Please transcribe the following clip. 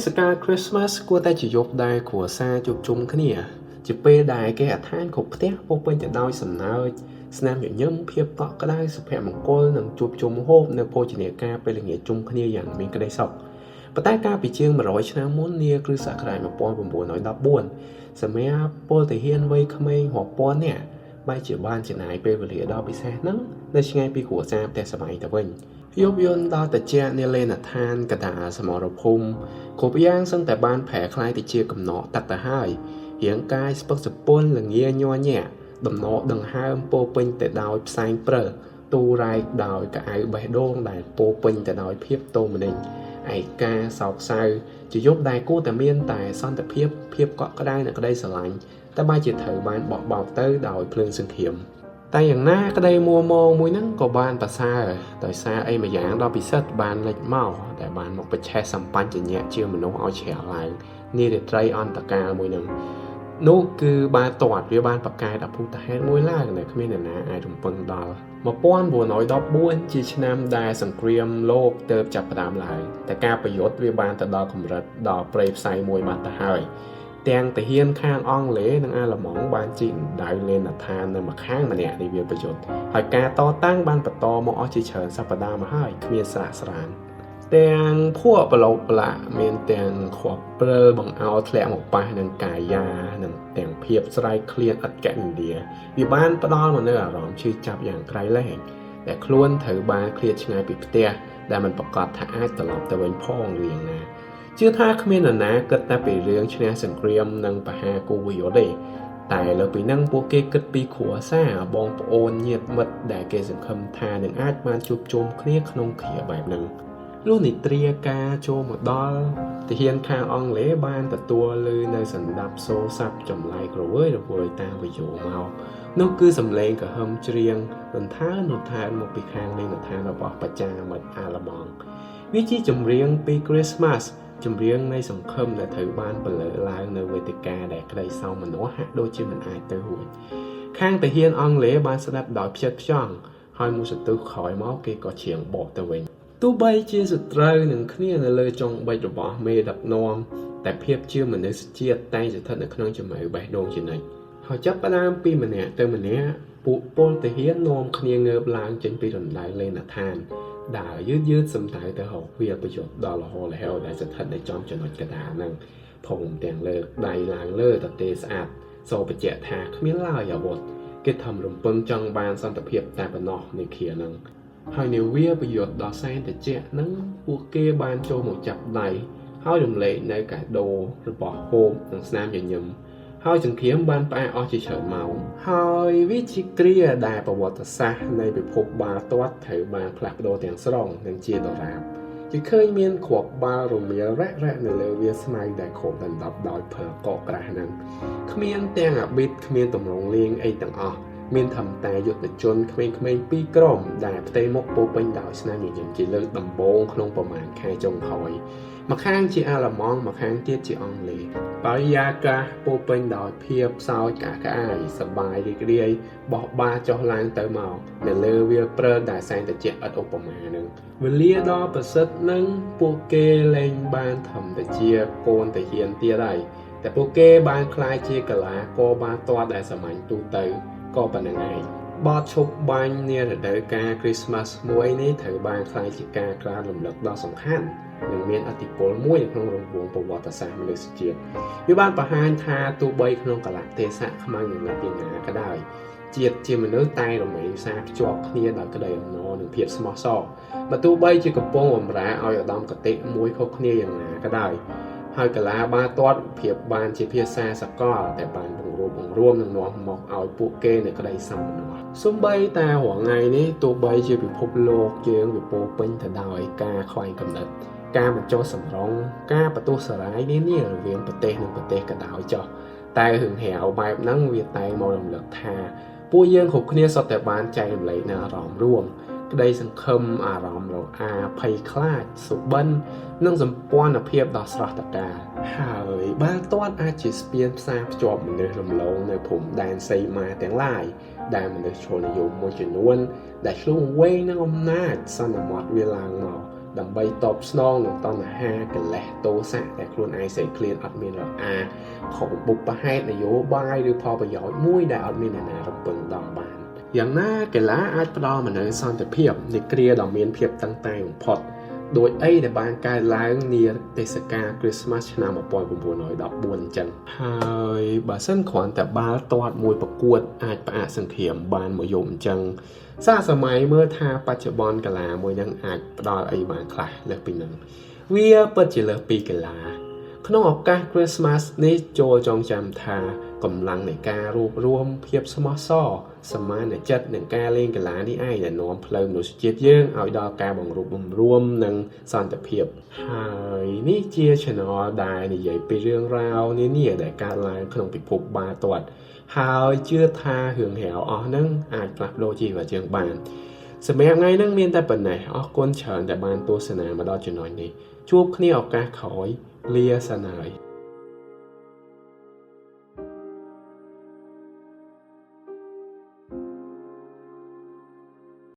ศกาลคริสต์มาสគួរតែជាយប់ដែលគ្រួសារជួបជុំគ្នាជាពេលដែលគេអត្ថានគ្រប់ផ្ទះពោពេញទៅដោយសំណើចស្នាមញញឹមភាពកក់ក្ដៅសុភមង្គលនិងជួបជុំហូបនៅភោជនីយការពេលល្ងាចជុំគ្នាយ៉ាងមានក្តីសុខប៉ុន្តែកាលពីជាង100ឆ្នាំមុននាគ្រិស្តសករាជ1914សម្រាប់ពលទាហានវ័យក្មេងរាប់ពាន់នាក់បែរជាបានចំណាយពេលវេលាដ៏ពិសេសហ្នឹងនៅឆ្ងាយពីគ្រួសារផ្ទះសម្បែងទៅវិញយប់យន្តដល់តិចនាលេនឋានកតាសមរភូមិគ្រប់យ៉ាងសឹងតែបានប្រែក្លាយទៅជាកំណក់តាក់ទៅហើយរាងកាយស្ពឹកសពន់ល្ងាញ័រញាក់ដំណក់ដង្ហើមពោពេញទៅដោយផ្សែងព្រើទូរ៉ែកដោយកៅអៅបេះដូងដែលពោពេញទៅដោយភាពតូមនិញឯកាសោកសៅជាយប់ដែលគួរតែមានតែសន្តិភាពកក់ក្ដៅនិងក្តីស្រឡាញ់តែបែរជាត្រូវបានបោះបោកទៅដោយភ្លើងសង្ឃាមតែយ៉ាងណាក្តីមួម៉ងមួយហ្នឹងក៏បានប្រសើរដោយសារអីមួយយ៉ាងដ៏ពិសិដ្ឋបានលេចមកដែលបានមកបច្ឆេះសម្បញ្ញៈជាមនុស្សឲ្យជ្រះឡើងនារាត្រីអន្តកាលមួយហ្នឹងនោះគឺបានទាត់វាបានប្រកែកអភូតហេតុមួយឡើងដែលគ្មានអ្នកណាអាចរំពឹងដល់1914ជាឆ្នាំដែលសង្គ្រាមលោកទើបចាប់ផ្ដើមឡើងតែការប្រយុទ្ធវាបានទៅដល់កម្រិតដល់ព្រៃផ្សៃមួយបាត់ទៅហើយទាំងទាហានខាងអង់គ្លេសនិងអាល្លឺម៉ង់បានជីកដៅលេនឋាននៅម្ខាងម្នាក់នៃវាប្រយុទ្ធហើយការតតាំងបានបន្តមកអស់ជាច្រើនសប្តាហ៍មកហើយគ្មានស្រាកស្រានទាំងភួរបឡោបឡាមានទាំងខប់ព្រើបង្អោធ្លាក់មកប៉ះនឹងកាយានិងទាំងភាពស្រែកឃ្លានឥតកណិន្ទាវាបានផ្ដល់មកនូវអារម្មណ៍ឈឺចាប់យ៉ាងក្រៃលែងដែលខ្លួនត្រូវបានឃ្លាតឆ្ងាយពីផ្ទះដែលមិនប្រកាសថាអាចត្រឡប់ទៅវិញផងឬយ៉ាងណាជឿថាគ្មាននរណាគិតតែពីរឿងឈ្នះសង្គ្រាមនិងបហាគូវិយុទ្ធទេតែលើពីហ្នឹងពួកគេគិតពីគ្រួសារបងប្អូនញាតិមិត្តដែលគេសង្ឃឹមថានឹងអាចបានជួបជុំគ្នាក្នុងគ្រាបែបហ្នឹងលុះនីត្រាការចូលមកដល់ទាហានខាងអង់គ្លេសបានទទួលឮនៅសន្តាប់សូរស័ព្ទចម្លែករវើយរវើយតាមវិយោមកនោះគឺសំឡេងកហឹមច្រៀងរន្ថើនមកពីខាងលេនឋានរបស់បច្ចាមិត្តអាល្លឺម៉ង់វាជាចម្រៀងពី Christmas ចម្រៀងនៃសង្ឃឹមដែលត្រូវបានបន្លឺឡើងនៅវេទិកាដែលក្តីសោមនស្សហាក់ដូចជាមិនអាចទៅរួចខាងទាហានអង់គ្លេសបានស្ដាប់ដោយផ្ចិតផ្ចង់ហើយមួយសន្ទុះក្រោយមកគេក៏ច្រៀងបកទៅវិញទោះបីជាសត្រូវនឹងគ្នានៅលើចុងបិចរបស់មេដឹកនាំតែភាពជាមនុស្សជាតិតែងស្ថិតនៅក្នុងជំរឿបេះដូងជានិច្ចហើយចាប់ផ្ដើមពីម្នាក់ទៅម្នាក់ពួកពលទាហាននាំគ្នាងើបឡើងចេញពីរណ្ដៅលេនឋានដើរយឺតសំដៅទៅរកវាប្រយុទ្ធដល់រហូតរហែវដែលស្ថិតនៅចំចំណុចកណ្ដាលហ្នឹងភូមិទាំងលើកដៃឡើងលើតទេស្អាតសូបញ្ជាក់ថាគ្មានឡើយអាវុធគេធំរំពឹងចង់បានសន្តិភាពតែប៉ុណ្ណោះនៃគ្រាហ្នឹងហើយនាវាប្រយុទ្ធដល់សែនតិចហ្នឹងពួកគេបានចូលមកចាប់ដៃហើយរំលែកនៅកាដូរបស់ហូបនិងស្នាមញញឹមហើយសង្គ្រាមបានផ្អាកអស់ជាច្រើនម៉ោងហើយវាជាគ្រាដែលប្រវត្តិសាស្ត្រនៃពិភពបាល់ទាត់ត្រូវបានផ្លាស់ប្ដូរទាំងស្រុងនិងជាដរាបគេឃើញមានគ្រាប់បាល់រមៀលរ៉ាក់នៅលើវាស្មៅដែលគ្របដណ្ដប់ដោយភើកកក្រាស់ហ្នឹងគ្មានទាំងអាប៊ីតគ្មានតម្រងលេងអីទាំងអស់មានធម្មតាយុទ្ធជនក្មេងៗ2ក្រុមដែលផ្ទៃមុខពោពេញដោយស្នាមញញឹមជាលើកដំបូងក្នុងប្រមាណខែចុងក្រោយម្ខាងជាអាល្លឺម៉ង់ម្ខាងទៀតជាអង់គ្លេសបរិយាកាសពោពេញដោយភាពសោចក្អាយសប្បាយរីករាយបោះបាចុះឡើងទៅមកនៅលើវាលព្រើដែលសែនតិចឥតឧបមានឹងវេលាដ៏ប្រសិទ្ធនឹងពួកគេលែងបានធម្មតាជាកូនទាហានទៀតហើយតែពួកគេបានក្លាយជាកីឡាករបាល់ទាត់ដែលសាមញ្ញទូទៅក៏ប៉ុណ្្នឹងឯងបទឈប់បាញ់នារដូវកាល Christmas មួយនេះត្រូវបានក្លាយជាការក្រើនរំលឹកដ៏សំខាន់និងមានឥទ្ធិពលមួយក្នុងរង្វង់ប្រវត្តិសាស្ត្រមនុស្សជាតិវាបានបង្ហាញថាទោះបីក្នុងកលៈទេសៈខ្មៅយ៉ាងណាពីណាក៏ដោយជាតិជាមនុស្សតែរមែងសារភ្ជាប់គ្នាដោយក្តីអំណរនិងភាពស្មោះសរបើទោះបីជាកំពុងបម្រើឲ្យឧត្តមគតិមួយខុសគ្នាយ៉ាងណាក៏ដោយហើយកីឡាបាល់ទាត់ភាពបានជាភាសាសកលតែបានបង្រួមនឹងនាំមកឲ្យពួកគេនៅក្តីសោមនស្សសូម្បីតែរាល់ថ្ងៃនេះទោះបីជាពិភពលោកយើងវាពោពេញទៅដោយការខ្វែងគំនិតការបញ្ចុះសម្រងការបន្ទោសសារាយនានារវាងប្រទេសនិងប្រទេសក៏ដោយចុះតែរឿងរ៉ាវបែបហ្នឹងវាតែងមករំលឹកថាពួកយើងគ្រប់គ្នាសុទ្ធតែបានចែករំលែកនូវអារម្មណ៍រួមក្តីសង្ឃឹមអារម្មណ៍រអាភ័យខ្លាចសុបិននិងសម្ព័ន្ធភាពដ៏ស្រស់ត្រកាលហើយបាល់ទាត់អាចជាស្ពានផ្សារភ្ជាប់មនុស្សរំលងនៅភូមិដែនសីមាទាំងឡាយដែលមនុស្សឈលនិយមមួយចំនួនដែលឆ្លងវែងនឹងអំណាចសន្មតវាឡើងមក ដើម្បីតបស្នងនឹងតណ្ហាកិលេសទោសៈដែលខ្លួនឯងសេឃ្លានអត់មានរអាខំបុព្វហេតុនយោបាយឬផលប្រយោជន៍មួយដែលអត់មានអ្នកណារំពឹងដល់បានយ៉ាងណាកីឡាអាចផ្ដល់នូវសន្តិភាពនៃគ្រាដ៏មានភាពតឹងតែងបំផុតដោយអីដែលបានកើតឡើងនាទេសកាល Christmas ឆ្នាំ 1914 អញ្ចឹងហើយបើសិនគ្រាន់តែបាល់ទាត់មួយប្រកួតអាចផ្អាកសង្គ្រាមបានមួយយប់អញ្ចឹងសាសម័យមើលថាបច្ចុប្បន្នកីឡាមួយនឹងអាចផ្ដល់អីបានខ្លះលើសពីនឹងវាពិតជាលើសពីកីឡាក្នុងឱកាស Christmas នេះចូលចងចាំថាកម្លាំងនៃការរួបរวมភាពស្មោះសរសមានចិត្តនឹងការលេងកីឡានេះឯងដែលនាំផ្លូវមនុស្សជាតិយើងឲ្យដល់ការបង្រួបបង្រួមនិងសន្តិភាពហើយនេះជា channel ដែលនិយាយពីរឿងរ៉ាវនានាដែលកើតឡើងក្នុងពិភពបាល់ទាត់ហើយជឿថារឿងរ៉ាវអស់ហ្នឹងអាចផ្លាស់ប្ដូរជីវិតយើងបានសម្រាប់ថ្ងៃហ្នឹងមានតែប៉ុណ្ណេះអរគុណច្រើនដែលបានទស្សនាមកដល់ចំណុចនេះជួបគ្នាឱកាសក្រោយលាសិនហើយ